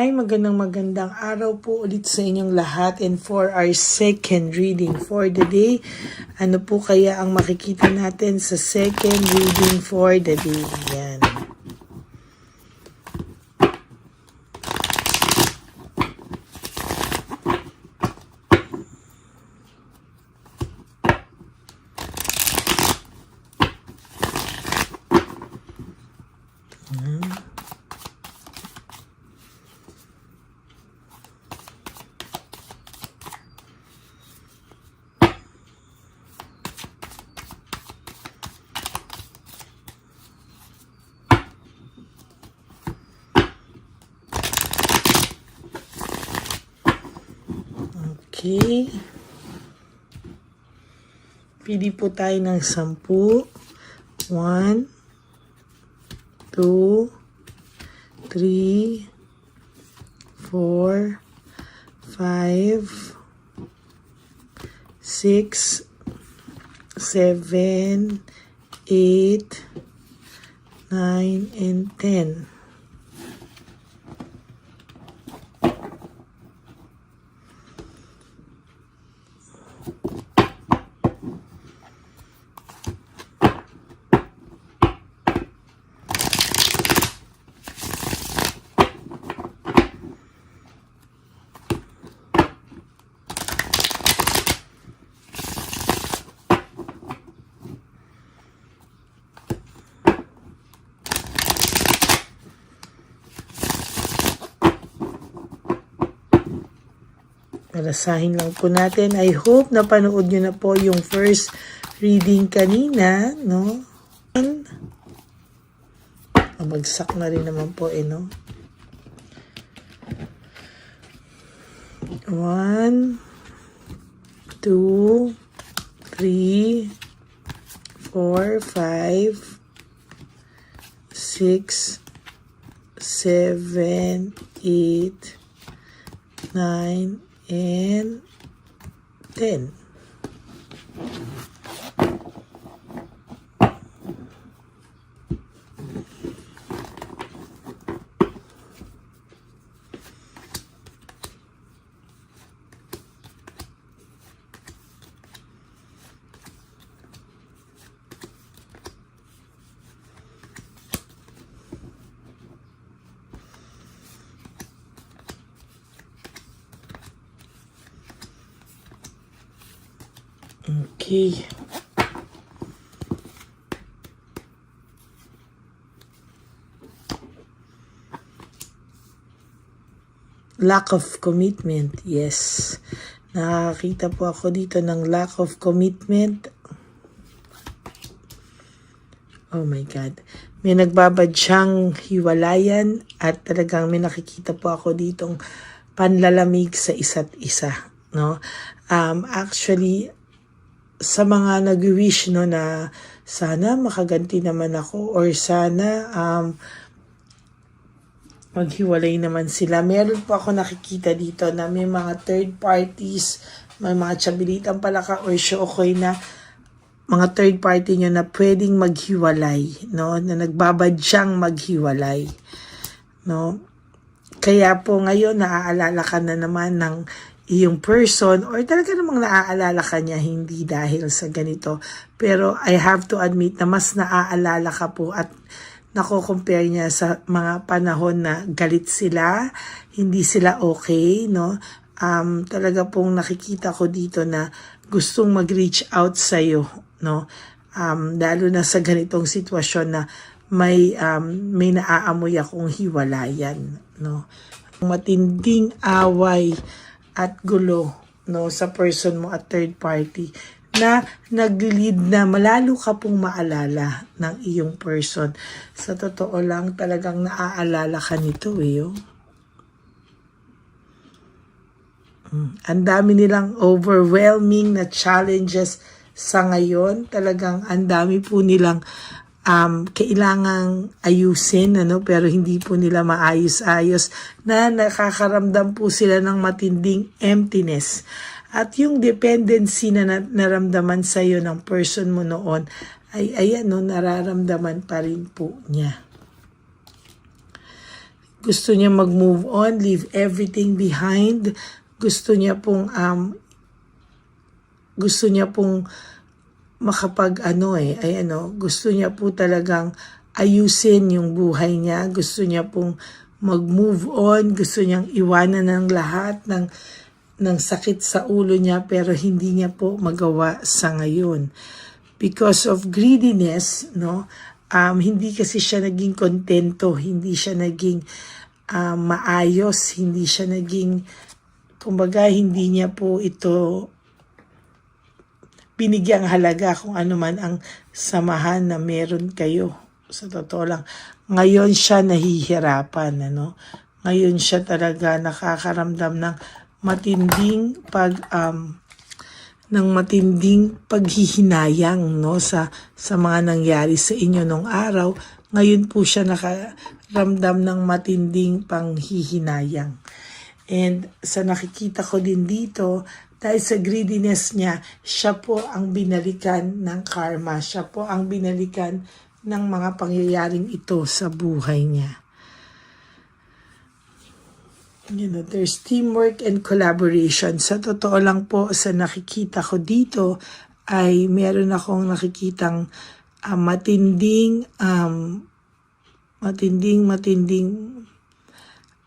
Hi, magandang araw po ulit sa inyong lahat, and for our second reading for the day, ano po kaya ang makikita natin sa second reading for the day? Yan. Okay. Pili po tayo ng 10. 1, 2, 3, 4, 5, 6, 7, 8, 9, and 10. Palasahin lang po natin. I hope na panood nyo na po yung first reading kanina, no? Bagsak na rin naman po, no? 1, 2, 3, 4, 5, 6, 7, 8, 9, and 10. Okay. Lack of commitment. Yes. Nakakita po ako dito ng lack of commitment. Oh my God. May nagbabadyang hiwalayan at talagang may nakikita po ako ditong panlalamig sa isa't isa. No? Actually, sa mga nag-wish, no, na sana makaganti naman ako or sana maghiwalay naman sila. Meron po ako nakikita dito na may mga third parties, may mga Chabilitang Palaka or Shookoy na mga third party nyo na pwedeng maghiwalay, no, na nagbabadyang maghiwalay, no. Kaya po ngayon naaalala ka na naman ng iyong person or talaga namang naaalala ka niya, hindi dahil sa ganito. Pero I have to admit na mas naaalala ka po at nako-compare niya sa mga panahon na galit sila, hindi sila okay, no? Talaga pong nakikita ko dito na gustong mag-reach out sa'yo, no? Lalo na sa ganitong sitwasyon na may naaamoy akong hiwalayan, no? Matinding away at gulo, no, sa person mo at third party na nag-lead na malalo ka pong maalala ng iyong person. Sa totoo lang, talagang naaalala ka nito, oh. Ang dami nilang overwhelming na challenges sa ngayon. Talagang ang dami po nilang kailangang ayusin, ano, pero hindi po nila maayos-ayos, na nakakaramdam po sila ng matinding emptiness. At yung dependency na naramdaman sa iyo ng person mo noon ay ayan, no, nararamdaman pa rin po niya. gusto niya mag-move on, leave everything behind. Gusto niya pong gusto niya po talagang ayusin yung buhay niya. Gusto niya pong mag-move on, gusto niyang iwanan ng lahat ng sakit sa ulo niya, pero hindi niya po magawa sa ngayon. Because of greediness, hindi kasi siya naging kontento, hindi siya naging maayos, hindi siya naging, kumbaga hindi niya po ito binigyang halaga kung ano man ang samahan na meron kayo. Sa totoo lang, ngayon siya nahihirapan, Ngayon siya talaga nakakaramdam ng matinding paghihinayang, sa mga nangyari sa inyo nung araw. Ngayon po siya nakaramdam ng matinding panghihinayang. And sa nakikita ko din dito, dahil sa greediness niya, siya po ang binalikan ng karma. Siya po ang binalikan ng mga pangyayaring ito sa buhay niya. There's teamwork and collaboration. Sa totoo lang po, sa nakikita ko dito, ay meron akong nakikitang matinding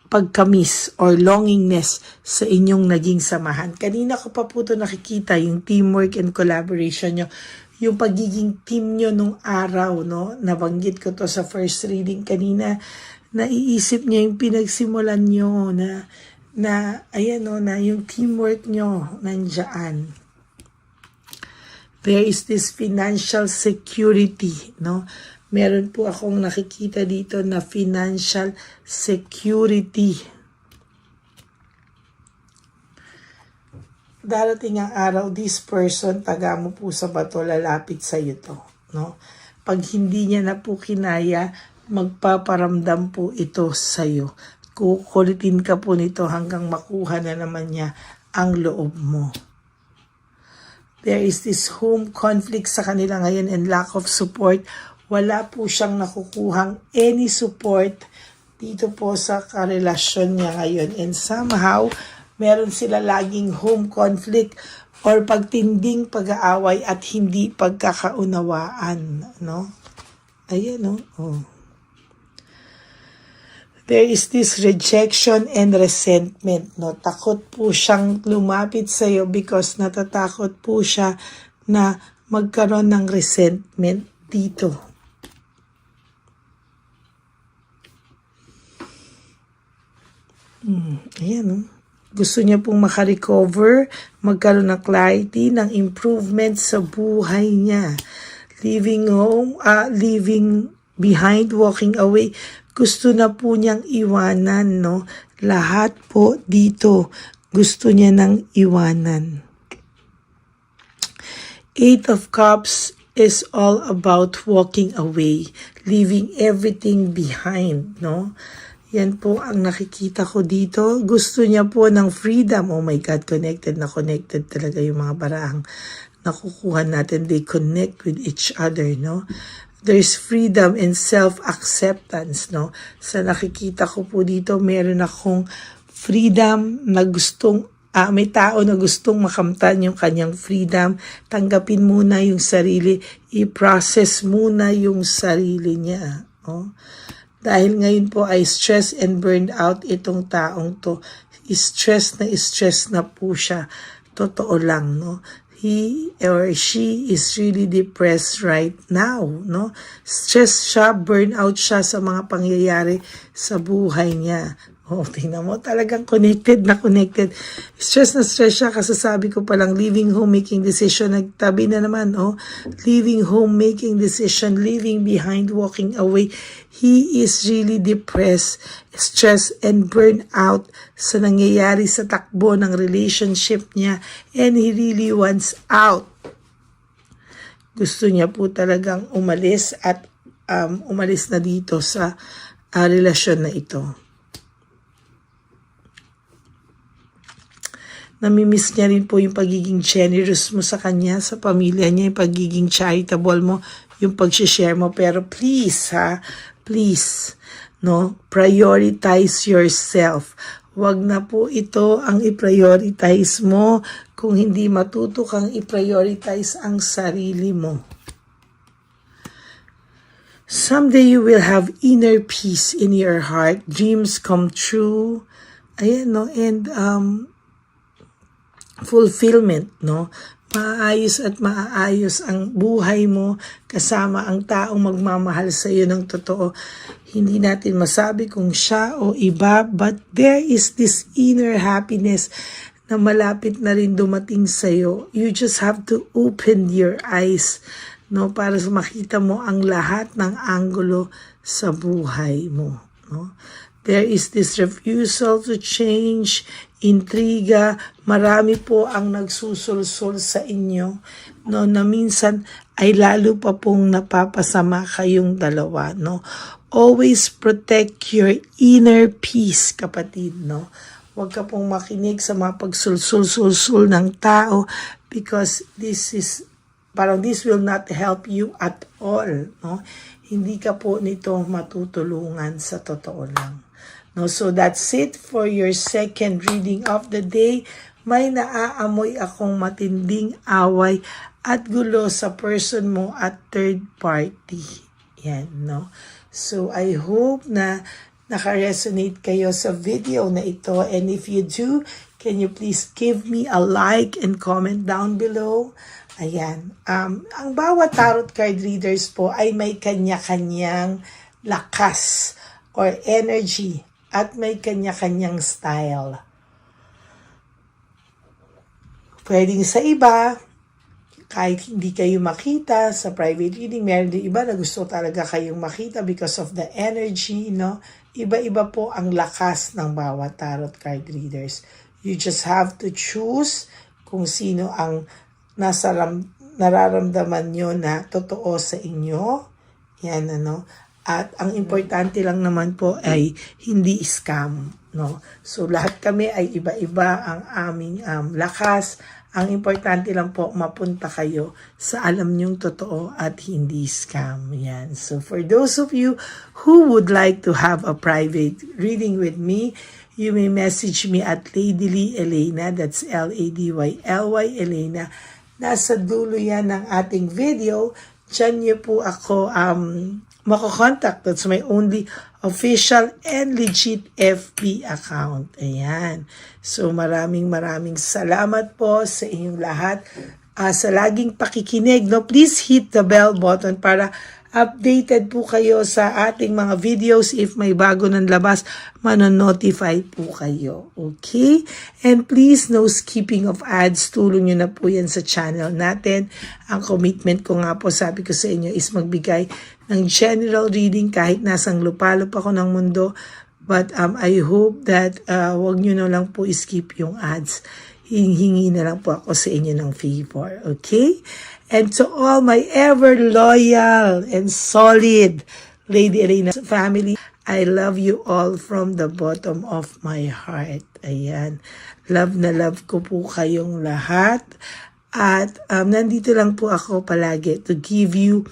pagkamis or longingness sa inyong naging samahan. Kanina ko pa po ito nakikita, yung teamwork and collaboration nyo, yung pagiging team nyo nung araw, nabanggit ko to sa first reading kanina. Naiisip niya yung pinagsimulan nyo na yung teamwork nyo nandiyan. There is this financial security, Meron po akong nakikita dito na financial security. Darating ang araw, this person, taga mo po sa bato, lalapit sa iyo to. Pag hindi niya na po kinaya, magpaparamdam po ito sa iyo. Kukulitin ka po nito hanggang makuha na naman niya ang loob mo. There is this home conflict sa kanila ngayon and lack of support. Wala po siyang nakukuhang any support dito po sa karelasyon niya ngayon. And somehow, meron sila laging home conflict or pagtinding pag-aaway at hindi pagkakaunawaan. Ayan, There is this rejection and resentment. Takot po siyang lumapit sa iyo because natatakot po siya na magkaroon ng resentment dito. Ayan, Gusto niya pong makarecover, magkaroon ng clarity, ng improvement sa buhay niya. Leaving home, leaving behind, walking away. Gusto na po niyang iwanan, Lahat po dito, gusto niya nang iwanan. Eight of Cups is all about walking away, leaving everything behind, Yan po ang nakikita ko dito. Gusto niya po ng freedom. Oh my God, connected talaga yung mga baraang nakukuha natin. They connect with each other, There's freedom and self-acceptance, Sa nakikita ko po dito, meron akong freedom na may tao na gustong makamtan yung kanyang freedom. Tanggapin muna yung sarili. I-process muna yung sarili niya, Dahil ngayon po ay stress and burned out itong taong to. Stress na po siya. Totoo lang, He or she is really depressed right now, Stress siya, burn out siya sa mga pangyayari sa buhay niya. Tingnan mo, talagang connected. Stress na stress siya, kasasabi ko palang leaving home, making decision, nagtabi na naman, leaving home, making decision, leaving behind, walking away. He is really depressed, stressed, and burned out sa nangyayari sa takbo ng relationship niya, and he really wants out. Gusto niya po talagang umalis at umalis na dito sa relasyon na ito. Namimiss niya rin po yung pagiging generous mo sa kanya, sa pamilya niya, yung pagiging charitable mo, yung pag-share mo. Pero please, no? Prioritize yourself. Wag na po ito ang i-prioritize mo kung hindi matuto kang i-prioritize ang sarili mo. Someday you will have inner peace in your heart, dreams come true, ayan, no? And fulfillment, no? Maayos at maaayos ang buhay mo kasama ang taong magmamahal sa iyo ng totoo. Hindi natin masabi kung siya o iba, but there is this inner happiness na malapit na rin dumating sa iyo. You just have to open your eyes, no, para makita mo ang lahat ng anggulo sa buhay mo, no? There is this refusal to change, intriga, marami po ang nagsusulsul sa inyo, no, na minsan ay lalo pa pong napapasama kayong dalawa, no. Always protect your inner peace, kapatid, no. Huwag ka pong makinig sa mga pagsulsul-sulsul ng tao because this will not help you at all, no. Hindi ka po nito matutulungan sa totoo lang. No, so that's it for your second reading of the day. May naaamoy akong matinding away at gulo sa person mo at third party. Yan, no? So I hope na naka-resonate kayo sa video na ito. And if you do, can you please give me a like and comment down below? Ayan. Ang bawat tarot card readers po ay may kanya-kanyang lakas or energy at may kanya-kanyang style. Pwedeng sa iba, kahit hindi kayo makita sa private reading, meron din iba na gusto talaga kayong makita because of the energy, no? Iba-iba po ang lakas ng bawat tarot card readers. You just have to choose kung sino ang nararamdaman nyo na totoo sa inyo. Yan, ano? At ang importante lang naman po ay hindi scam, no? So lahat kami ay iba-iba ang aming lakas. Ang importante lang po mapunta kayo sa alam nyong totoo at hindi scam. Yan. So for those of you who would like to have a private reading with me, you may message me at Ladyly Elena. That's Ladyly Elena. Nasa dulo yan ng ating video. Diyan niyo po ako mako-contact. That's my only official and legit FB account. Ayan. So maraming salamat po sa inyong lahat. Sa laging pakikinig, no? Please hit the bell button para updated po kayo sa ating mga videos. If may bago ng labas, manonotify po kayo. Okay? And please, no skipping of ads. Tulong nyo na po yan sa channel natin. Ang commitment ko nga po, sabi ko sa inyo, is magbigay ng general reading kahit nasang lupalop ako ng mundo. But I hope that wag nyo na lang po skip yung ads. Hingi na lang po ako sa inyo ng favor. Okay? And to all my ever loyal and solid Lady Elena family, I love you all from the bottom of my heart. Ayan. Love na love ko po kayong lahat. At nandito lang po ako palagi to give you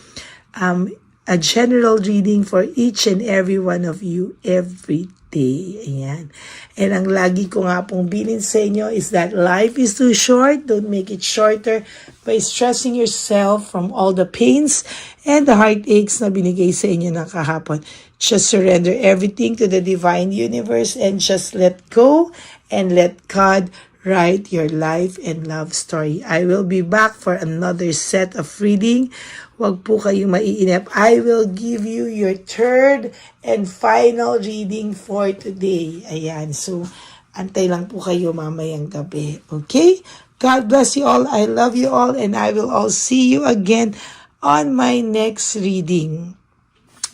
a general reading for each and every one of you every day. Ayan. And ang lagi ko nga pong bilin sa inyo is that life is too short. Don't make it shorter by stressing yourself from all the pains and the heartaches na binigay sa inyo ng kahapon. Just surrender everything to the divine universe and just let go and let God write your life and love story. I will be back for another set of reading. Huwag po kayong maiinip. I will give you your third and final reading for today. Ayan. So, antay lang po kayo mamayang gabi. Okay? God bless you all. I love you all. And I will all see you again on my next reading.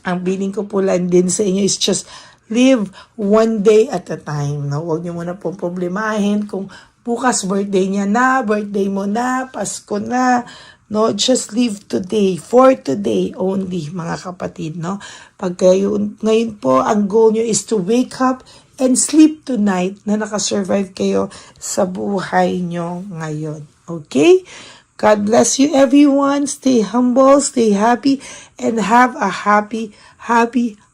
Ang biling ko po lang din sa inyo is just live one day at a time. No? Huwag niyo muna pong problemahin kung bukas birthday niya na, birthday mo na, Pasko na. No, just live today, for today only, mga kapatid, no? Pag kayo, ngayon po, ang goal nyo is to wake up and sleep tonight na nakasurvive kayo sa buhay nyo ngayon. Okay? God bless you everyone. Stay humble, stay happy, and have a happy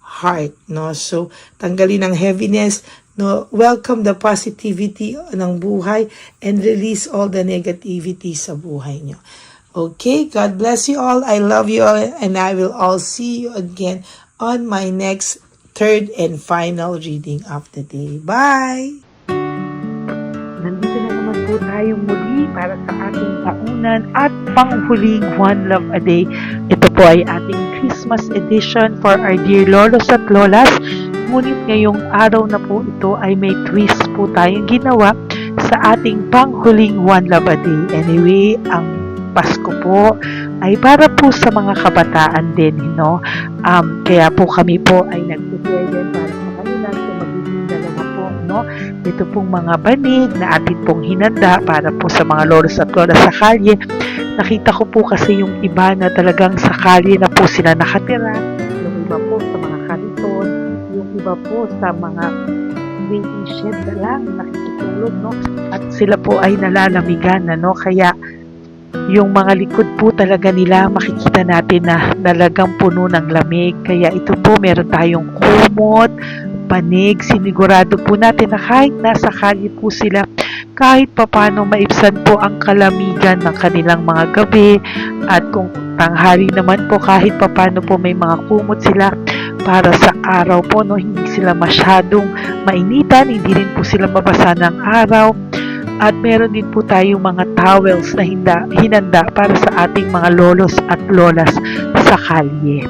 heart, no? So, tanggalin ang heaviness, no? Welcome the positivity ng buhay and release all the negativity sa buhay nyo. Okay, God bless you all. I love you all, and I will all see you again on my next third and final reading of the day. Bye! Nandito na naman po tayong muli para sa ating taunan at panghuling One Love a Day. Ito po ay ating Christmas edition for our dear lolos at lolas. Ngunit ngayong araw na po ito ay may twist po tayong ginawa sa ating panghuling One Love a Day. Anyway, ang Pasko po ay para po sa mga kabataan din, no? Kaya po kami po ay nag-prepare din para sa kanila. So magiging dalawa po, no? Ito pong mga banig na atin pong hinanda para po sa mga lolos at lolas sa kalye. Nakita ko po kasi yung iba na talagang sa kalye na po sila nakatira. Yung iba po sa mga kariton, yung iba po sa mga waiting shed na lang nakikitulog, no? At sila po ay nalalamigan, no? Kaya yung mga likod po talaga nila makikita natin na talagang puno ng lamig. Kaya ito po meron tayong kumot, panig. Sinigurado po natin na kahit nasa kalye po sila, kahit papano maibsan po ang kalamigan ng kanilang mga gabi. At kung tanghali naman po, kahit papano po may mga kumot sila para sa araw po, no? Hindi sila masyadong mainitan, hindi rin po sila mabasa ng araw. At meron din po tayong mga towels na hinanda para sa ating mga lolos at lolas sa kalye.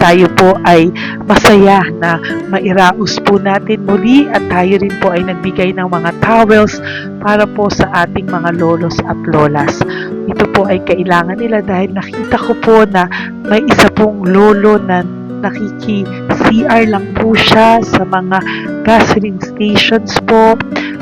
Tayo po ay masaya na mairaos po natin muli at tayo rin po ay nagbigay ng mga towels para po sa ating mga lolos at lolas. Ito po ay kailangan nila dahil nakita ko po na may isa pong lolo na nakiki-CR lang po siya sa mga gasoline stations po.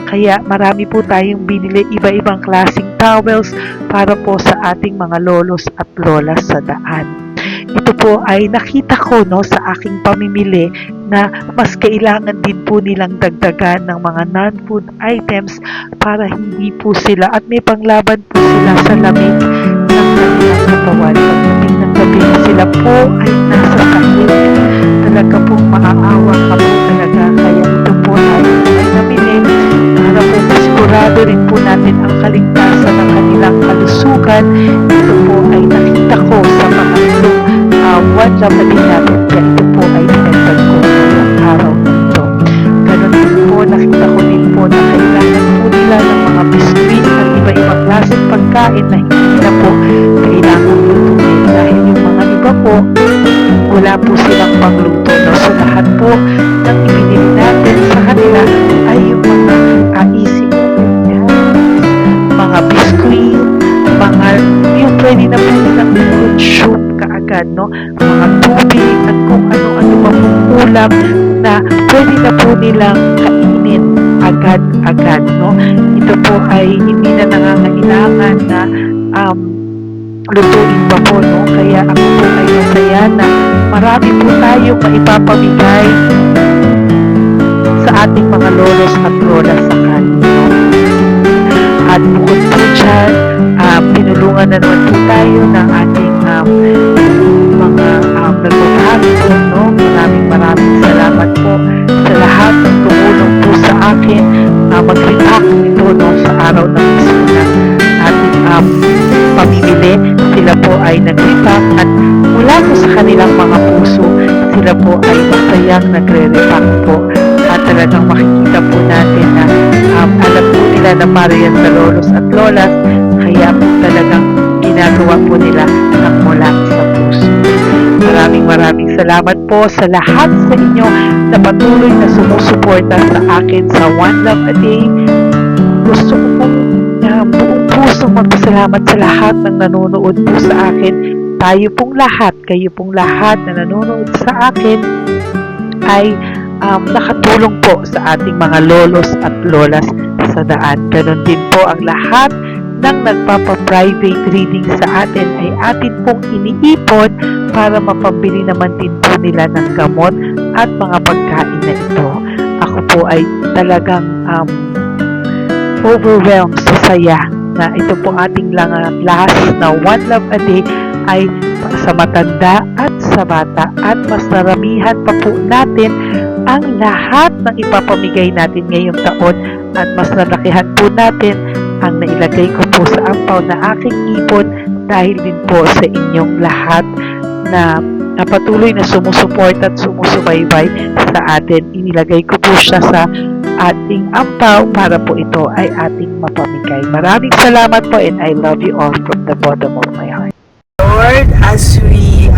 Kaya marami po tayong binili iba-ibang klaseng towels para po sa ating mga lolos at lolas sa daan. Ito po ay nakita ko, no, sa aking pamimili na mas kailangan din po nilang dagdagan ng mga non-food items para hindi po sila at may panglaban po sila sa lamig ng kanilang katawan. Pagdating ng gabi sila po ay nasa kahit talaga pong maaawa ka po talaga. Kaya ito po ay nabili para po masigurado rin po natin ang kaligtasan ng kanilang kalusugan. Ito po ay nakita ko sa mga One Love a Day natin. Kaya ito po ay pinagtag ko ng araw na ito. Ganon din po, nakita ko din po na kailangan po nila ng mga biskuit at iba-ibang klaseng pagkain na hindi na po kailangan lutuin. Dahil yung mga iba po, wala po silang pangluto. No? So lahat po ng ibinili natin sa kanila ay yung mga easy mga biskuit, mga yung pwede na po nilang i-consume kaagad, no? Mga tubig at kung ano-ano pa pong ulam na pwede na po nilang kainin agad-agad, no? Ito po ay hindi na nangangailangan na lutuin pa po, no? Kaya ako po ay masaya na marami po tayong maipapamigay sa ating mga lolos at lolas sa kanila, no? At bukod po dyan, tinulungan na naman po tayo ng ating mga nagbabago po, no? Maraming salamat po sa lahat ng tumulong po sa akin mag-react ito, no, sa araw ng mismo na ating pamimili. Sila po ay nag-react at mula po sa kanilang mga puso, sila po ay masayang nagre-react po. At talagang makikita po natin na alam po nila na para yan sa lolos at lolas, kaya po talagang ginagawa po nila ng mula sa puso. Maraming salamat po sa lahat sa inyo na patuloy na sumusuporta sa akin sa One Love a Day. Gusto ko pong buong puso magpasalamat sa lahat ng nanonood po sa akin. Tayo pong lahat, kayo pong lahat na nanonood sa akin ay nakatulong po sa ating mga lolos at lolas sa daan. Ganon din po ang lahat ng nagpapa-private reading sa atin ay atin pong iniipon para mapambili naman din po nila ng gamot at mga pagkain na ito. Ako po ay talagang overwhelmed sa saya na ito po ating last na One Love a Day ay sa matanda at sa bata, at mas naramihan pa po natin ang lahat ng ipapamigay natin ngayong taon, at mas nalakihan po natin ang nailagay ko po sa ampaw na aking ipon dahil din po sa inyong lahat na patuloy na sumusuport at sumusubaybay sa atin. Inilagay ko po siya sa ating ampaw para po ito ay ating mapamigay. Maraming salamat po, and I love you all from the bottom of my heart. Lord, as we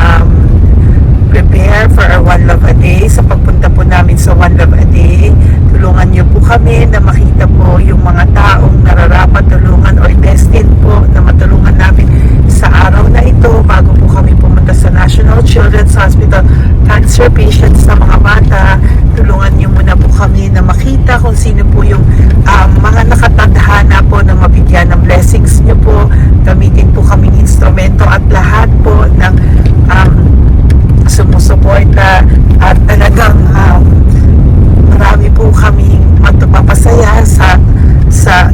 prepare for our One Love a Day, sa pagpunta po namin sa One Love a Day, tulungan niyo po kami na makita po yung mga taong nararapat tulungan or destined po na matulungan namin sa araw na ito bago po kami pumunta sa National Children's Hospital, cancer patients na mga bata. Tulungan niyo muna po kami na makita kung sino po yung mga nakatadhana po na mabigyan ng blessings niyo po. Gamitin po kaming instrumento at lahat po ng sumusuporta at talagang marami po kaming mapapasaya sa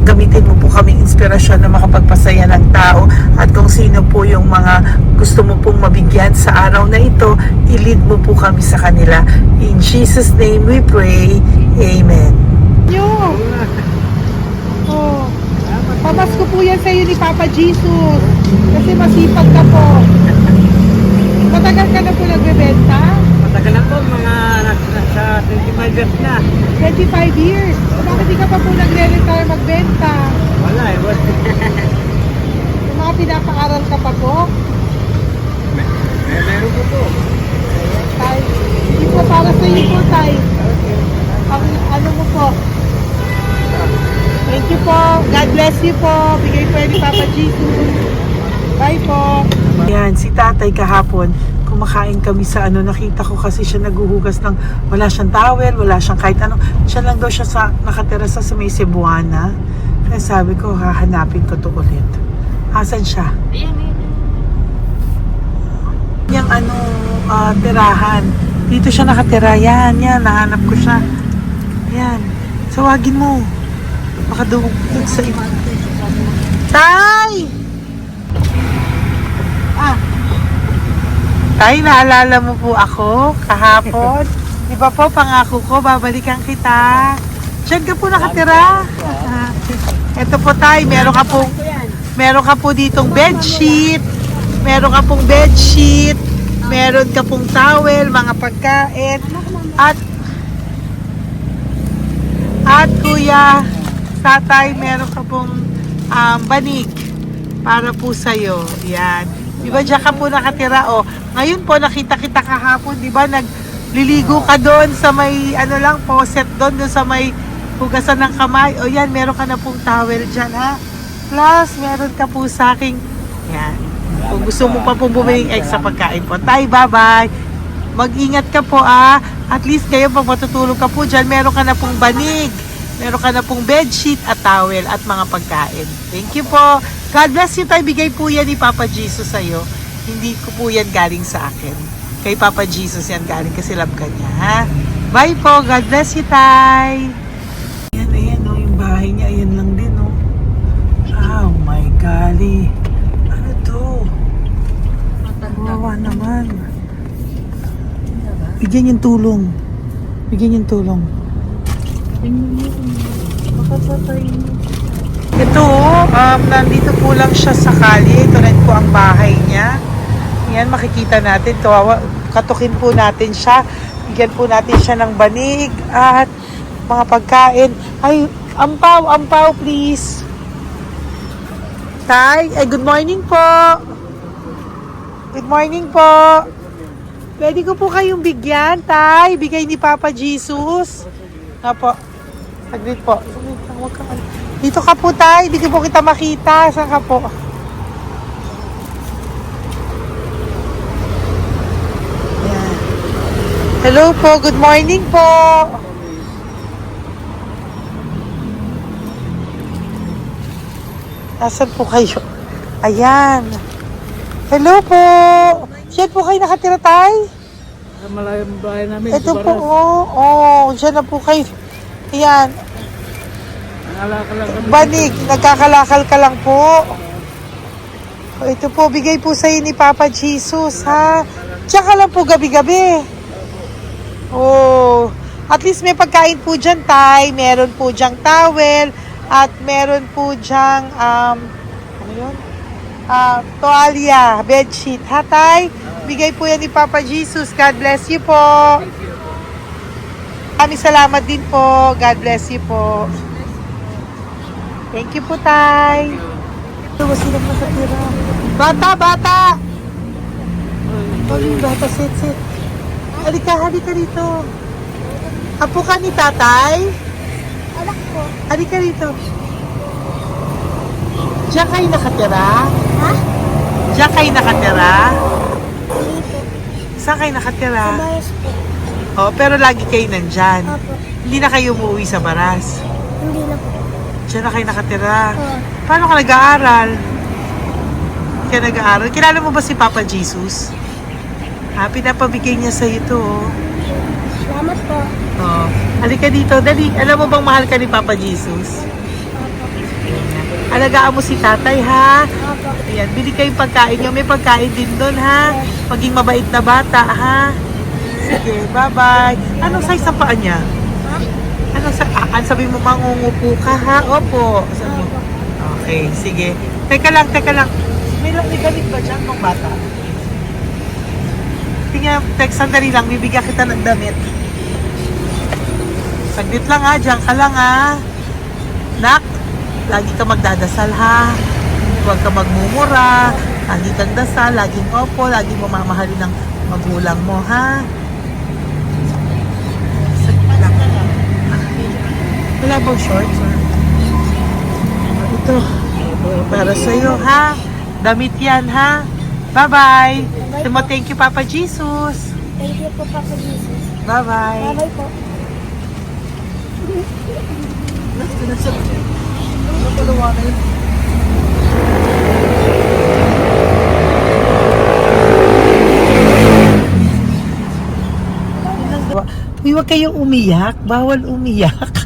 gamitin mo po kaming inspirasyon na makapagpasaya ng tao, at kung sino po yung mga gusto mo pong mabigyan sa araw na ito, i-lead mo po kami sa kanila. In Jesus' name we pray. Amen. Yo! Oh, pamasko po yan sa'yo ni Papa Jesus kasi masipag ka po. Matagal ka na po nagbebenta? Matagal na po, mga nasa 25 years na. 25 years. Bakit di ka pa po nagre-retire magbenta? Wala eh, wala. Yung mga pinapaaral ka pa po? Meron ko po. Tay, hindi po para sa iyo po, Tay. Ang ano mo po? Thank you po. God bless you po. Bigay po yan ni Papa Jesus. Bye po. Yan, si tatay kahapon, kumakain kami sa nakita ko kasi siya naguhugas ng, wala siyang towel, wala siyang kahit ano. Siya lang daw siya nakatira sa may Cebuana. Kaya sabi ko, hahanapin ko to ulit. Asan siya? Yung tirahan. Dito siya nakatira. Yan, nahanap ko siya. Yan. Tawagin mo. Baka doon sa iba. Tay! Tay, naalala mo po ako kahapon? Di ba po, pangako ko, babalikan kita. Diyan ka po nakatira. Ito po, Tay, meron ka po ditong bedsheet. Meron ka pong bedsheet. Meron ka pong towel, mga pagkain. At kuya, tatay, meron ka pong banig para po sa'yo. Yan. Di ba diyan ka po nakatira? O, ngayon po nakita kita kahapon, di ba nagliligo ka doon sa may faucet doon sa may hugasan ng kamay. O yan, meron ka na pong towel dyan, ha? Plus, meron ka po sa aking, yan. Kung gusto mo pa pong bumili ng extra pagkain po. Tay, bye-bye. Mag-ingat ka po, At least kayo, pag matutulog ka po dyan, meron ka na pong banig. Meron ka na pong bedsheet at towel at mga pagkain. Thank you po. God bless you, Tay. Bigay po yan ni Papa Jesus sa'yo. Hindi ko po yan galing sa akin. Kay Papa Jesus yan galing kasi love ka niya, ha? Bye po. God bless you, Tay. Ayan, yung bahay niya. Ayan lang din, Oh my golly. Ano to? Kawawa naman. Bigyan yung tulong. Ito, nandito po lang siya sa kalye. Ito rin po ang bahay niya. Yan, makikita natin. Katukin po natin siya. Bigyan po natin siya ng banig at mga pagkain. Ay, ampaw, please. Tay, good morning po. Good morning po. Pwede ko po kayong bigyan, Tay. Bigay ni Papa Jesus. Apo. Saglit po. Dito ka po, Tay. Hindi ko po kita makita. Saan ka po? Yan. Hello po. Good morning po. Nasaan po kayo? Ayan. Hello po. Diyan po kayo nakatira, Tay? Malayang bahay namin. Ito po, diyan na po kayo. Ayan. Nalakal lang kami. Banig, nagkakalakal ka lang po. O, ito po, bigay po sa'yo ni Papa Jesus, ha? Tsaka lang po gabi-gabi. Oh, at least may pagkain po dyan, Tay. Meron po dyang towel. At meron po dyang, ano yun? Toalya, bedsheet. Ha, Tay? Bigay po yan ni Papa Jesus. God bless you po. Maraming salamat din po. God bless you po. Thank you po, Tay. Ito, silang nakatira. Bata, bata! Oh, bata, sit. Halika dito. Apo ka ni tatay? Anak ko. Halika dito. Diyan kayo nakatira? Ha? Diyan kayo nakatira? Dito. Saan kayo nakatira? Sa Baras po. Oh, pero lagi kayo nandyan. Opo. Hindi na kayo umuwi sa Baras. Hindi na po. Diyan na kayo nakatira. Oo. Paano ka nag-aaral? Hindi ka nag-aaral? Kilala mo ba si Papa Jesus? Ha, pinapabigay niya sa'yo ito, oh. Salamat po. Oh. Halika dito, dali. Alam mo bang mahal ka ni Papa Jesus? Opo. Alagaan mo si tatay, ha? Opo. Ayan, bili kayong pagkain nyo. May pagkain din doon, ha? Maging mabait na bata, ha? Sige, bye-bye. Anong size ang paa niya? Ha? Anong sa... sabi mo, mangungupo ka, ha? Opo. Sabi mo. Opo. Okay, sige. Teka lang. May gamit ba dyan ng bata? Tingnan, sandali lang. Bibigyan kita ng damit. Saglit lang, ha? Diyan ka lang, ha? Nak, lagi ka magdadasal, ha? Huwag ka magmumura. Lagi kang dasal. Laging opo. Laging mamamahalin ng magulang mo, ha? Saglit lang. Wala bang shorts, ha? Ito. Para sa'yo, ha? Damit yan, ha? Bye-bye. Thank you, Papa Jesus. Thank you po, Papa Jesus. Bye-bye. Bye-bye po. Uy, huwag kayong umiyak. Bawal umiyak.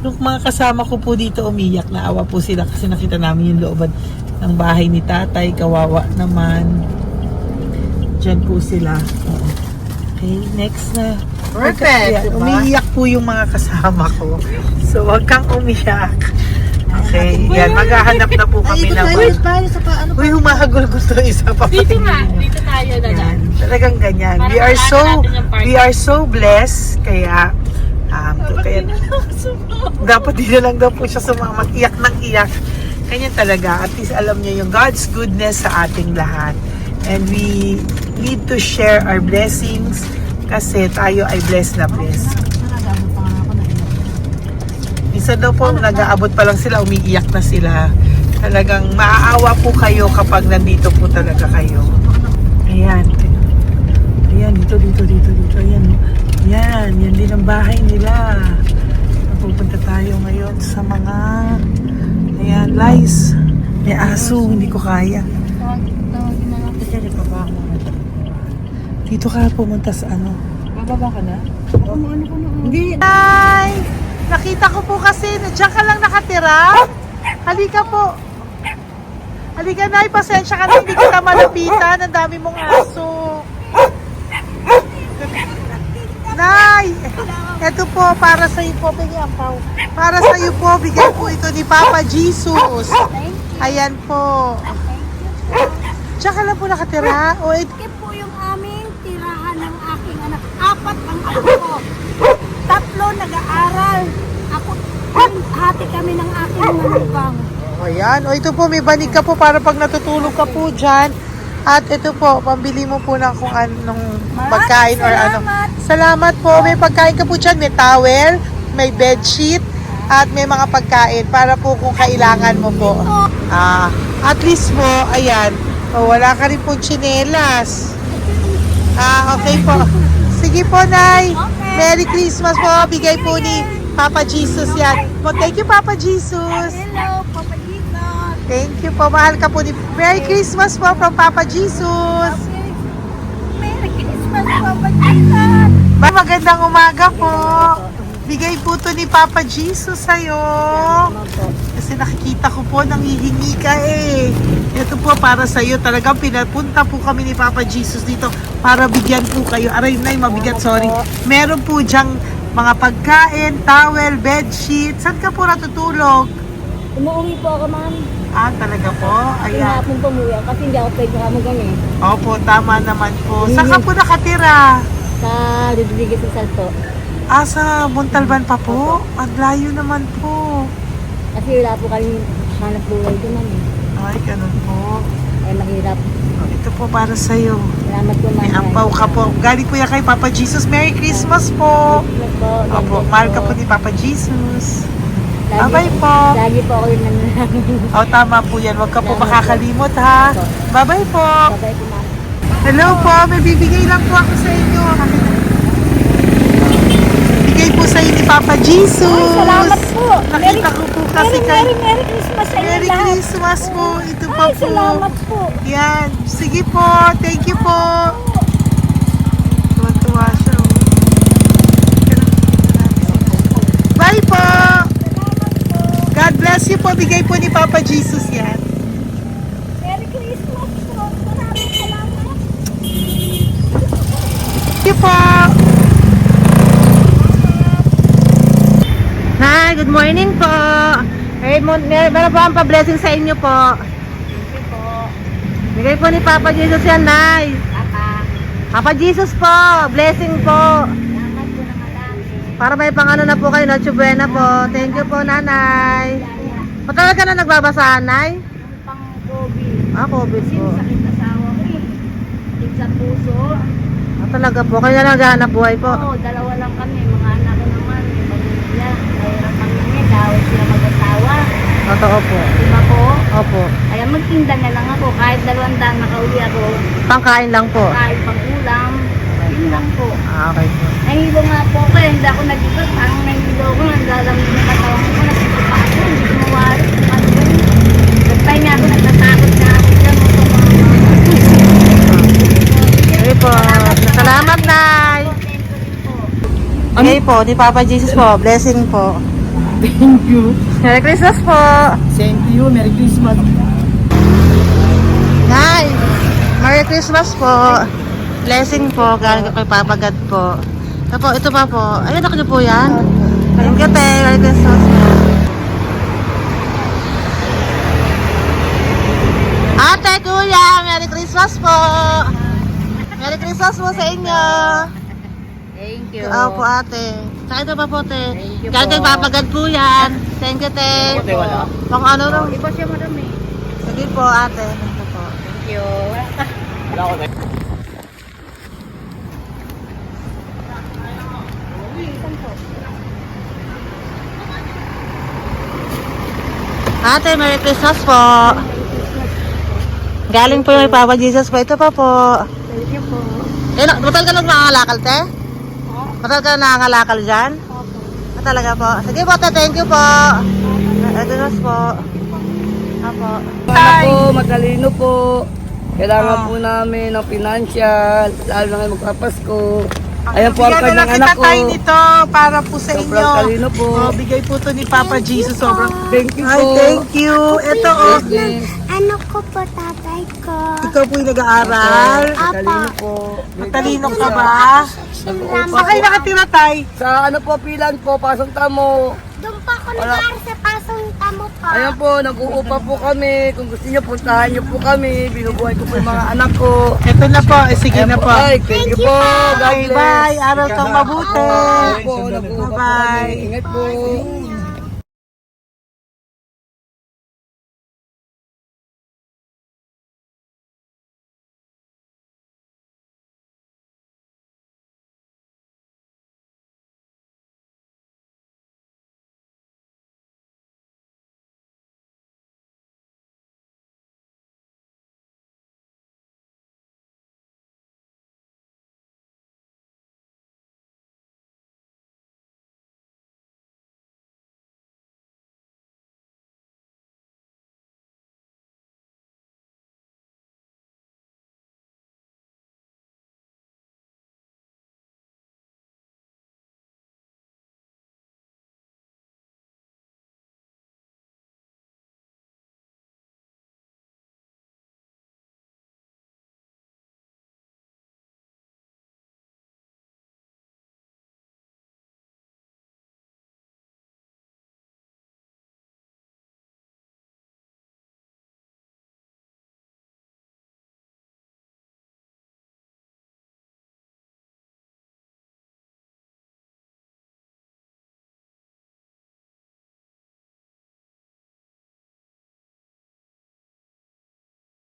Nung mga kasama ko po dito umiyak, naawa po sila kasi nakita namin yung looban ng bahay ni tatay. Kawawa naman. Diyan po sila. Okay, next na. Perfect, diba? Umiiyak po yung mga kasama ko. So, huwag kang umiyak. Okay, yan. Maghahanap na po kami ng... tayo sa paano. Uy, humahagol gusto isa pa. Dito nga, dito tayo na Yan. lang. Talagang ganyan. Para We are makita so natin yung party. we are so blessed kaya kaya dapat di na lang daw po siya sumama. Iyak ng iyak. Kanya talaga. At least alam niya yung God's goodness sa ating lahat. And we need to share our blessings kasi tayo ay blessed na blessed. Minsan daw po, nag-aabot pa lang sila, umiiyak na sila. Talagang maaawa po kayo kapag nandito po talaga kayo. Ayan. Ayan, dito. Ayan, oh. Yan din ang bahay nila. Pupunta tayo ngayon sa mga, ayan, lice. May aso, hindi ko kaya. Dito ka pumunta sa ano? Bababa ka na? Hindi. Hi! Nakita ko po kasi, diyan ka lang nakatira. Halika po. Halika, Nay, pasensya ka na, hindi kita malapitan. Ang dami mong aso. Nay, eto po, para sa iyo po, bigyan po. Para sa iyo po, bigyan po ito ni Papa Jesus. Ayan po. Diyan ka lang po nakatira. O, Ito po yung aming tirahan ng aking anak. 4 ang anak ko. 3 nag-aaral. Ako, hati kami ng aking manugang. ayan. O, ito po, may banig ka po para pag natutulog ka po dyan. At ito po, pambili mo po ng kung anong pagkain or ano. Salamat po. May pagkain ka po dyan. May towel, may bedsheet, at may mga pagkain para po kung kailangan mo po. At least po, ayan. O, wala ka rin po tsinelas. Okay po. Sige po, Nay. Merry Christmas po. Bigay po ni Papa Jesus yan. Thank you, Papa Jesus. Hello, Papa Jesus. Thank you po. Mahal ka po ni... Merry Christmas po from Papa Jesus. Merry Christmas, Papa Jesus. Magandang umaga po. Bigay po to ni Papa Jesus sa'yo. Kasi nakikita ko po, nanghihingi ka eh. Ito po para sa'yo. Talagang pinapunta po kami ni Papa Jesus dito para bigyan po kayo. Aray, Nay, mabigat, sorry. Meron po diyang mga pagkain, towel, bedsheet. Saan ka po natutulog? Umuwi po ako, ma'am. Ah, talaga po? Ayan. Hinapon po umuwi ako kasi hindi ako pwede kamagan eh. Opo, tama naman po. Saan ka po nakatira? Sa Rodriguez sa Salto. Ah, sa Montalban pa po? Ang layo naman po. Kasi wala po kami hanap buhay doon, ma'am eh. Ay, ganun po. Ay, mahirap. Ito po para sa'yo. Salamat po, ma'am. May ampaw ka po. Galing po yan kay Papa Jesus. Merry Christmas po. Salamat po. Opo, mahal ka po ni Papa Jesus. Lagi- Bye-bye po. Lagi po ako yung nananangin. O, tama po yan. Huwag ka po makakalimot, ha? Bye-bye po. Babay po, ma'am. Hello po. May bibigay lang po ako sa inyo. Bigay po sa inyo ni Papa Jesus. Ay, salamat po. Nakita ko po kasi kay... Merry Christmas sa inyo Merry lahat. Christmas po. Ito pa Ay, po. salamat po. Yan. Sige po. Thank you po. Tuwa-tuwa siya. Oh. Bye po. God bless you po. Bigay po ni Papa Jesus yan. Merry Christmas po. Maraming salamat. Thank you po. Hi, good morning po. Meron po ang pa-blessing sa inyo po. Bigay po ni Papa Jesus yan, Nay. Papa Jesus po, blessing po. Para may pangano na po kayo, Noche Buena po. Thank you po, Nanay. Matagal ka na nagbabasahan, Nay? Pang-COVID. Ah, COVID po. Sakit asawa ko eh. Sakit sa puso. Ah, talaga po. Kaya naghahanap buhay po. Oo, dalawa lang kami. Mga anak ko naman. May pamilya. Mahirap kami niya. Dawit sila mag-asawa. Totoo po. Lima po. Opo. Kaya magtinda na lang ako. Kahit 200 nakauli ako. Pangkain lang po. Kahit pang-ulam. Yun lang po. Ah, okay po. Nahilo nga po kaya hindi ako nag-iba. Parang nahilo ko. Naglalamig ng katawan ko. Nagsipa ako. Hindi ko mawari. Ano ba yun? Nagtay nga ako. Nagtatakot nga ako. Diyan mo ito Okay po. Salamat, Nay. Okay po, ni Papa Jesus po. Blessing po. Thank you. Merry Christmas po. Same to you. Merry Christmas. Nay, Merry Christmas po. Blessing po, galing kay Papa God po. Ito pa po. Ayun, ako niyo po yan. Thank you, te. Merry Christmas po. Ate, kuya, Merry Christmas po. Merry Christmas po sa inyo. Thank you. Opo, ate. Saka ito pa po, te. Thank you Galing kay po. Papa God po yan. Thank you, te. Ate, wala. Pang ano lang. Iba siya marami. Sige po, ate. Thank you po. Thank you. Wala ko. Ate, Merry Christmas po. Galing po yung kay Papa Jesus po. Ito pa po. Thank you po. Eh, batal ka lang nangangalakal, te? Batal ka nangangalakal dyan? Ah, talaga po. Sige po, te. Thank you po. Merry Christmas po. Apo. Sana po, matalino po. Kailangan po namin ng financial, lalo na ngayon magpapasko. Ayan po ang Bigyan na lang kanyang kita anak ko. tayo nito para po sa Sobrang inyo. talino po. Oh, bigay po to ni Papa Jesus. Sobrang... Thank you Ay, po. thank you. Ito, oh. Yes. Ano ko po tatay ko? Ikaw po yung nag-aaral. Matalino po. Matalino ka ba? Nag-uupa Saan kayo nakatira, tay? Sa ano po, pilan po, pasong tamo. Doon pa ako nag-aaral sa pasong tamo pa. Ayan po, nag-uupa po kami. Kung gusto niyo, puntahan niyo po kami. Binubuhay ko po yung mga anak ko. Ito na po. Sige na po. Ay, thank you po. God Bye, bless. bye. Araw kang mabuti. Ayan po, nag-uupa po Bye-bye. kami. Ingat po.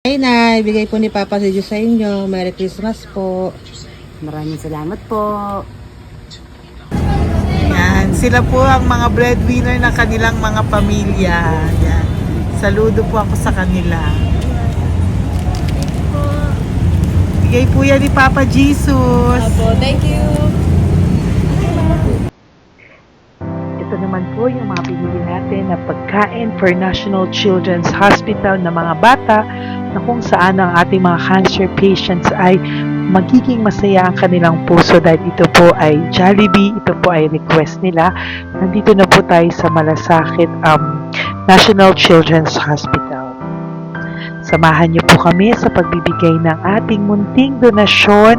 Hey, Nay. Bigay po ni Papa si Diyos sa inyo. Merry Christmas po. Maraming salamat po. Yan, sila po ang mga breadwinner ng kanilang mga pamilya. Yan. Saludo po ako sa kanila. Bigay po yan ni Papa Jesus. Thank you. Ito naman po yung mga pinili natin na pagkain for National Children's Hospital na mga bata na kung saan ang ating mga cancer patients ay magiging masaya ang kanilang puso dahil ito po ay Jollibee, ito po ay request nila. Nandito na po tayo sa Malasakit National Children's Hospital. Samahan niyo po kami sa pagbibigay ng ating munting donasyon,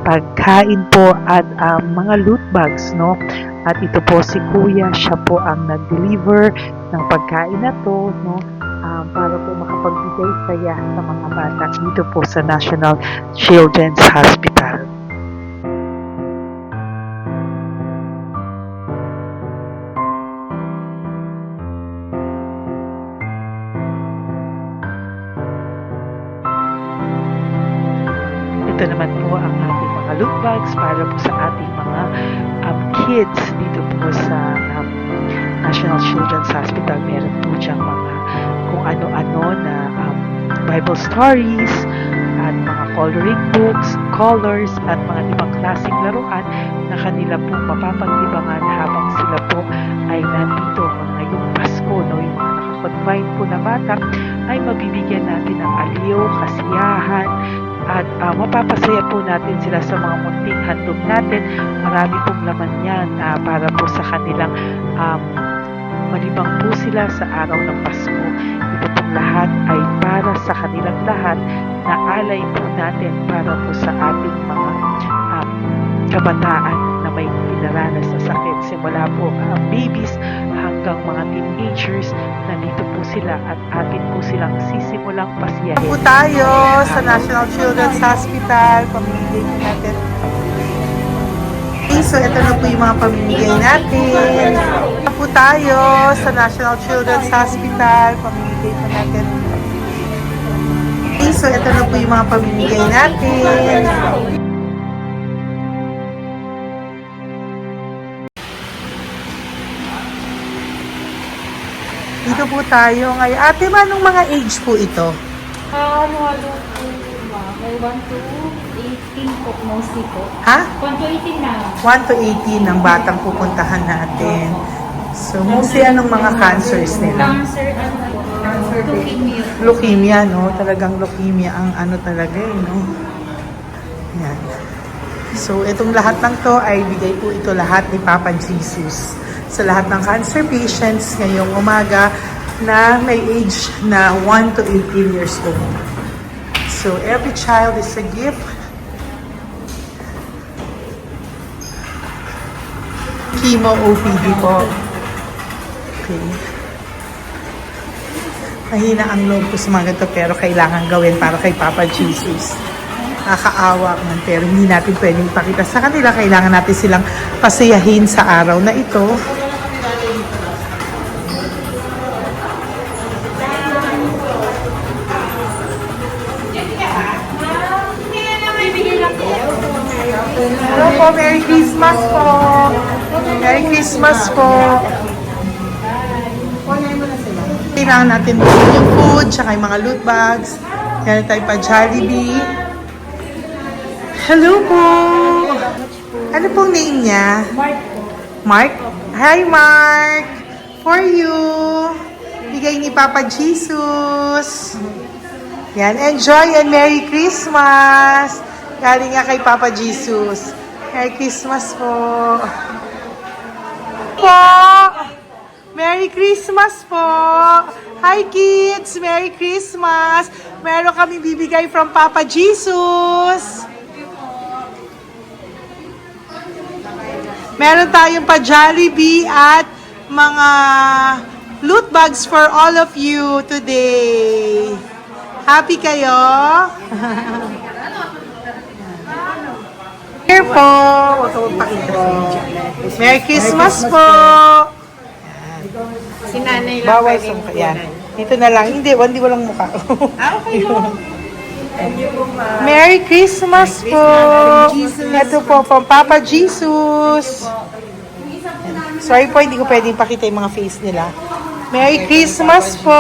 pagkain po at mga loot bags, no? At ito po si Kuya, siya po ang nag-deliver ng pagkain na to, no? Para po makapagbigay saya sa mga bata dito po sa National Children's Hospital. Ito naman po ang ating mga loot bags para po sa ating mga kids dito po sa National Children's Hospital. Meron po diyang mga kung ano-ano na Bible stories at mga coloring books, colors at mga ibang klaseng laruan na kanila po mapapaglibangan habang sila po ay nandito ngayong Pasko, no? Yung mga nakakonfine po na bata ay mabibigyan natin ng aliw, kasiyahan, at mapapasaya po natin sila sa mga munting handog natin. Marami pong laman yan para po sa kanilang malibang po sila sa araw ng Pasko. Ito pong lahat ay para sa kanilang lahat na alay po natin para po sa ating mga kabataan na may pinaranas sa sakit. Simula po babies hanggang mga teenagers, nandito po sila at atin po silang sisimulang pasiyahin. Po tayo sa National Children's Hospital. Pamimigay po natin. So, ito na po yung mga pamimigay natin. Po tayo sa National Children's Hospital. Pamimigay po natin. So, ito na po yung mga pamimigay natin. Dito po tayo ngayon. Ate, anong mga age po ito? Halo-halo po ba? May 1 to 18 po, mostly po. Ha? 1 to 18 na. 1 to 18 ang batang pupuntahan natin. So, mostly anong mga cancers nila? Cancer, ano po? Leukemia. Leukemia, no? Talagang leukemia ang ano talaga eh, no? Yan. So, itong lahat ng to ay bigay po ito lahat ni Papa Jesus sa lahat ng cancer patients ngayong umaga na may age na 1 to 18 years old. So, every child is a gift. Chemo OPD po. Okay. Mahina ang loob ko sa mga ganito pero kailangan gawin para kay Papa Jesus. Nakakaawa man pero hindi natin pwedeng ipakita sa kanila. Kailangan natin silang pasayahin sa araw na ito. Hello po, Merry Christmas po. Merry Christmas po. Kailangan natin yung food, tsaka yung mga loot bags. Yan tayo pa Jollibee. Hello po. Ano pong name niya? Mark. Hi, Mark. For you. Bigay ni Papa Jesus. Yan, enjoy and Merry Christmas. Galing nga kay Papa Jesus. Merry Christmas po. Merry Christmas po. Hi kids, Merry Christmas. Meron kami bibigay from Papa Jesus. Meron tayong pa Jollibee at mga loot bags for all of you today. Happy kayo? Here po. Merry Christmas po. Si nanay lang Bawal sa mukha. Yan. Ito na lang. Hindi walang mukha. Okay. Merry Christmas po. Ito po, from Papa Jesus. Sorry po, hindi ko pwedeng pakita yung mga face nila. Merry Christmas po.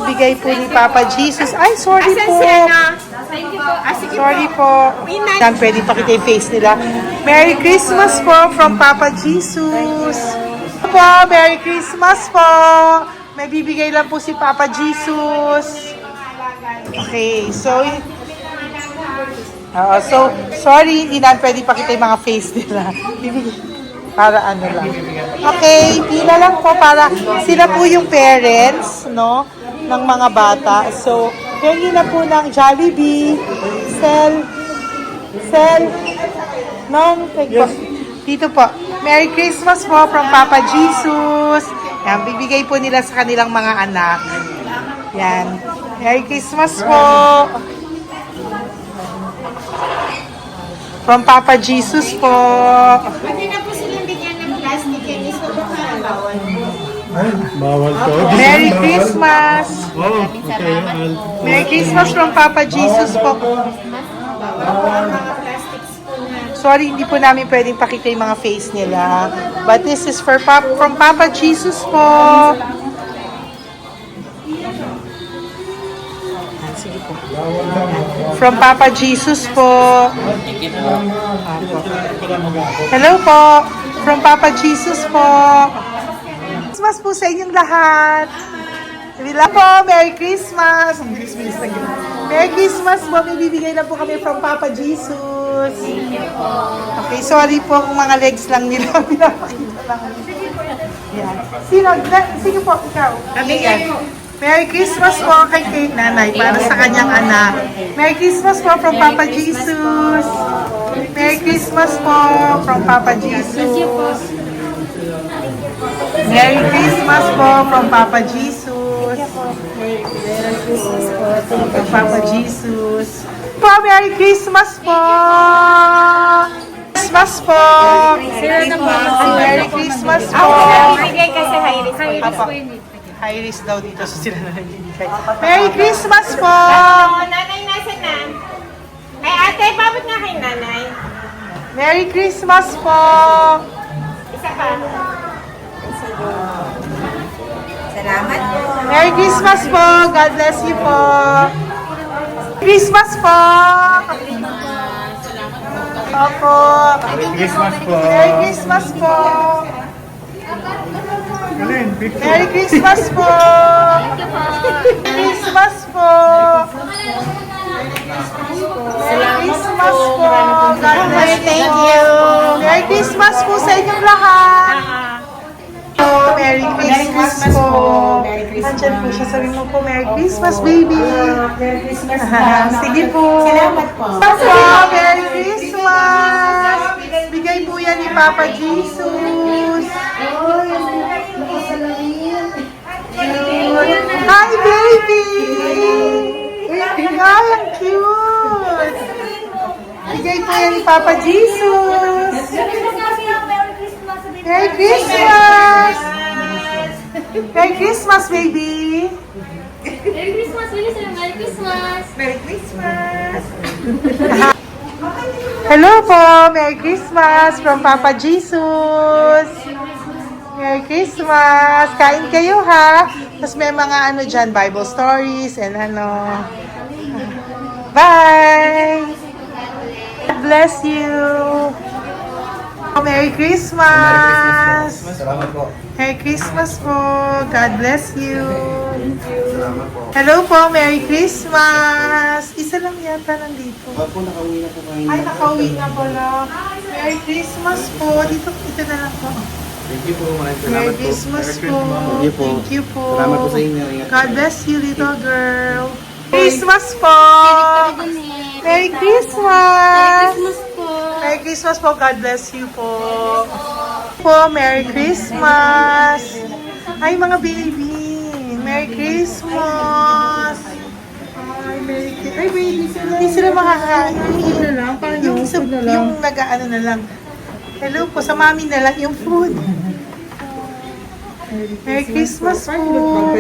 Bigay po ni Papa Jesus. Ay, sorry po. Sorry po. Yan, pwedeng pakita yung face nila. Merry Christmas po from Papa Jesus. Po, Merry Christmas po. May bibigay lang po si Papa Jesus. Okay, so sorry, hindi na pwede pakita yung mga face nila. Para ano lang. Okay, pila lang po para sila po yung parents, no, ng mga bata. So, pengi na po ng Jollibee, Sel, nong, dito po. Merry Christmas po from Papa Jesus. Yan, bibigay po nila sa kanilang mga anak. Yan. Merry Christmas po. From Papa Jesus po. Pwede na po silang bigyan ng plastic yan. Iso po bawal. Ay, bawal to. Merry Christmas. Oh, okay. Merry Christmas from Papa Jesus po. Sorry, hindi po namin pwedeng pakita yung mga face nila. But this is from Papa Jesus po. Sige po. From Papa Jesus po. Hello po. From Papa Jesus po. Christmas po sa inyong lahat. Wala po, Merry Christmas. Merry Christmas po. May bibigay na po kami from Papa Jesus. Okay, sorry po kung mga legs lang nila. Pinapakita lang. Yan. Sige po, ikaw. Yan. Merry Christmas po kay nanay para sa kanyang anak. Merry Christmas po from Papa Jesus. Merry Christmas po from Papa Jesus. Merry Christmas po from Papa Jesus. Merry Christmas po from Papa Jesus. Po, Merry Christmas po. Christmas po. Merry Christmas po. Bigay kasi high-risk. High-risk po yun. High risk daw dito so sila na nagbibigay. Merry Christmas po! Nanay, nasa na? Ay, ate, babot nga kay nanay. Merry Christmas po! Isa pa. Salamat po. Merry Christmas po! God bless you po! Christmas po! Opo! Christmas po. Merry Christmas po! Merry Christmas po! Christmas po! Merry Christmas po! God bless you! Thank you! Merry Christmas po sa inyong lahat! Merry Christmas po! Nandyan po siya. Sabi mo po, Merry Christmas, baby! Merry Christmas po! Sige po! Salamat po! Merry Christmas! Bigay po yan ni Papa Jesus! Hi, baby! Ay, ang cute! Bigay po yan ni Papa Jesus! Merry Christmas! Merry Christmas, baby! Merry Christmas, Willie. Merry Christmas. Merry Christmas! Hello po! Merry Christmas from Papa Jesus! Merry Christmas! Kain kayo ha! Tapos may mga ano dyan, Bible stories and ano. Bye! God bless you! Merry Christmas! Salamat po. Merry Christmas po! God bless you! Hello po! Merry Christmas! Isa lang yata nandito. Opo, nakauwi na po kayo. Ay, nakauwi na pala. Merry Christmas po! Dito na lang po. Thank you po. Maraming salamat Merry po. Christmas po. Thank you po. Thank you po. Salamat po sa inyo. Ingat. God bless you, little girl. Christmas po. Merry Christmas. Merry Christmas po. God bless you po. Merry Christmas. Ay, mga baby. Merry Christmas. Ay, Merry Christmas. Ay, baby. Hindi sila makakain. Yung nag-ano na lang. Hello po, sa mami na lang yung food. Merry Christmas po.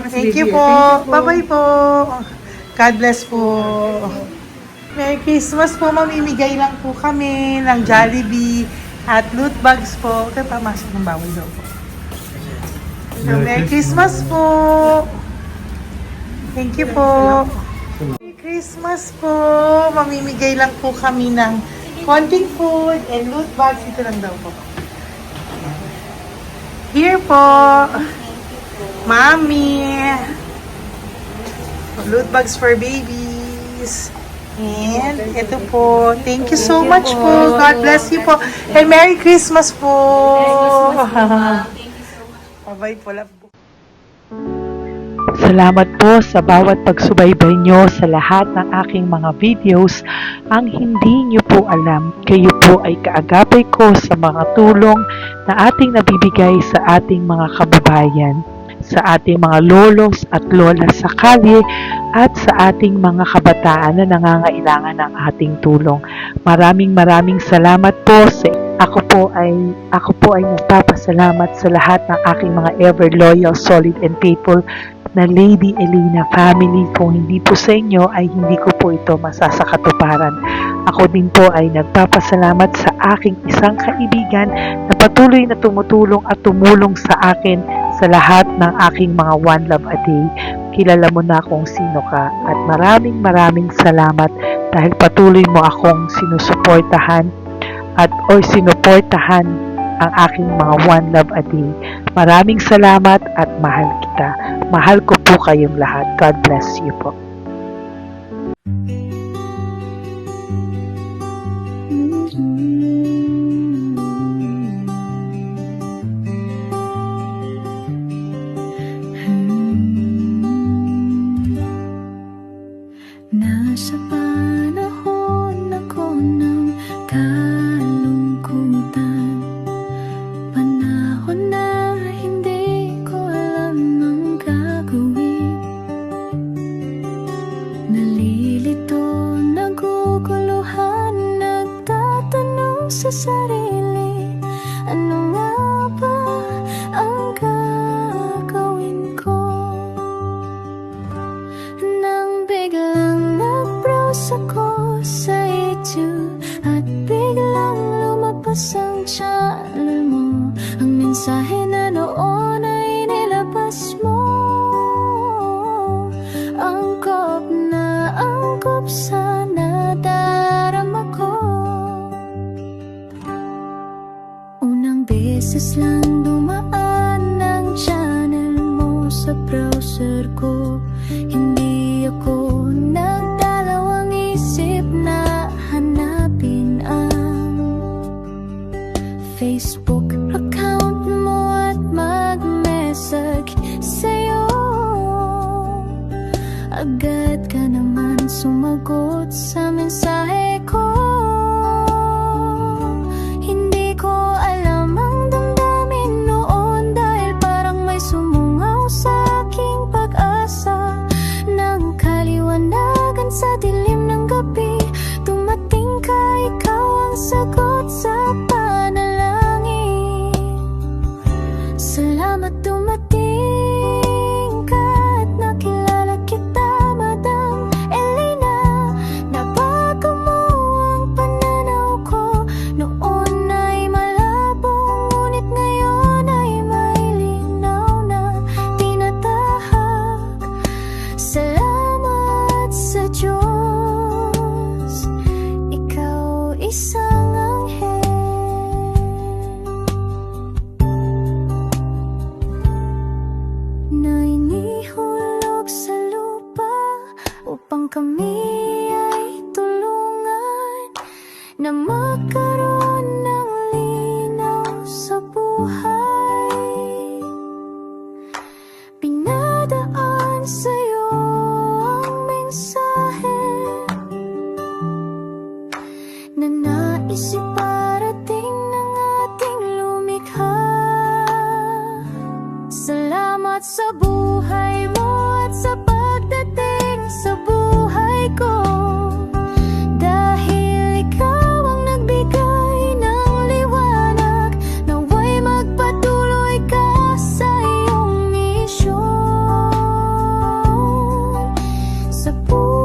Thank you po. Bye-bye po. God bless po. Merry Christmas po. Mamimigay lang po kami ng Jollibee at loot bags po. Kaya pamasok ng bawal daw po. So, Merry Christmas po. Thank you po. Merry Christmas po. Mamimigay lang po kami ng konting food and loot bags. Ito lang daw po. Here po. Mami. Loot bags for babies. And ito po. Thank you so much po. God bless you po. And Merry Christmas po. Bye-bye po. Love po. Salamat po sa bawat pagsubaybay nyo sa lahat ng aking mga videos. Ang hindi nyo po alam, kayo po ay kaagapay ko sa mga tulong na ating nabibigay sa ating mga kababayan, sa ating mga lolos at lola sa kalye, at sa ating mga kabataan na nangangailangan ng ating tulong. Maraming salamat po sa ako po ay nagpapasalamat sa lahat ng aking mga ever loyal, solid and faithful na Lady Elena family. Kung hindi po sa inyo ay hindi ko po ito masasakatuparan. Ako din po ay nagpapasalamat sa aking isang kaibigan na patuloy na tumutulong at tumulong sa akin sa lahat ng aking mga One Love a Day. Kilala mo na kung sino ka at maraming salamat dahil patuloy mo akong sinusuportahan or sinuportahan ang aking mga One Love a Day. Maraming salamat at mahal kita. Mahal ko po kayong lahat. God bless you po. Nasa panahon ako ng kalungkutan, panahon na hindi ko alam ang gagawin. Nalilito, naguguluhan, nagtatanong sa sarili, ano nga ba ang gagawin ko? Nang biglang nag-browse ako sa YouTube at biglang lumabas ang channel mo, ang mensahe na noon ay nilabas mo. Angkop sa nadarama ko. Unang beses lang dumaan ang channel mo sa browser ko. Hindi ako nagdalawang isip na hanapin ang Facebook account mo at mag-message sa'yo. Agad ka naman sumagot sa mensahe ko. Hindi ko alam ang damdamin noon dahil parang may sumungaw sa aking pag-asa. Nang kaliwanagan sa dilim ng gabi, dumating ka, ikaw ang sagot sa panalangin. Salamat dumating ka at nakilala kita, Madam Elena. Nabago mo ang pananaw ko. Noon ay malabo, ngunit ngayon ay may linaw na tinatahak. Salamat sa Diyos, ikaw isang anghel na inihulog sa lupa upang kami ay tulungan na magkaroon ng linaw sa buhay. Pinadaan sa'yo ang mensahe na nais iparating ng ating lumikha. Salamat sa buhay mo at sa pagdating sa buhay ko, dahil ikaw ang nagbigay ng liwanag. Naway magpatuloy ka sa iyong misyon sa buhay.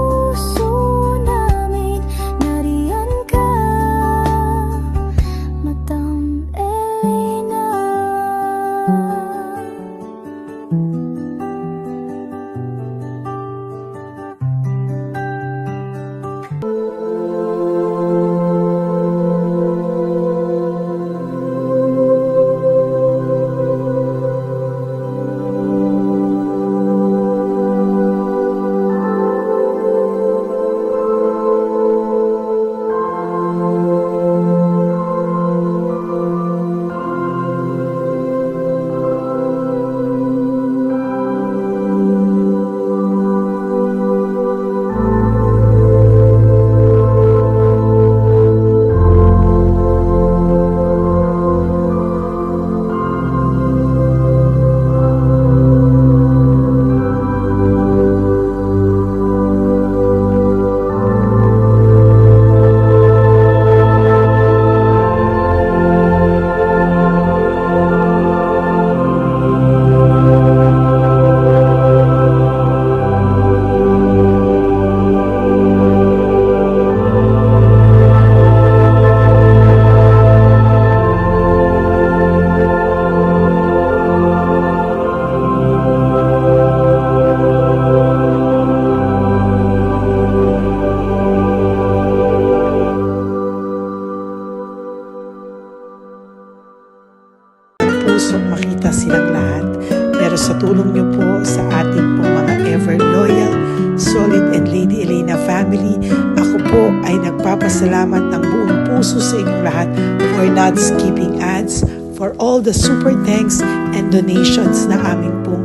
sa tulong niyo po sa ating pong mga ever loyal, solid and Lady Elena family. Ako po ay nagpapasalamat ng buong puso sa inyong lahat for not skipping ads, for all the super thanks and donations na aming pong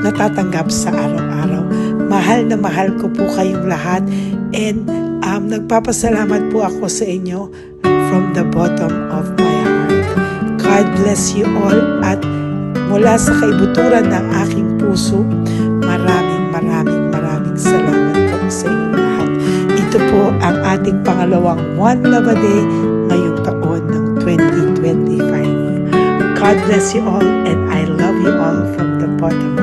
natatanggap sa araw-araw. Mahal na mahal ko po kayong lahat, and nagpapasalamat po ako sa inyo from the bottom of my heart. God bless you all, at mula sa kaibuturan ng aking puso, maraming salamat po sa inyong lahat. Ito po ang ating pangalawang One Love a Day ngayong taon ng 2025. God bless you all, and I love you all from the bottom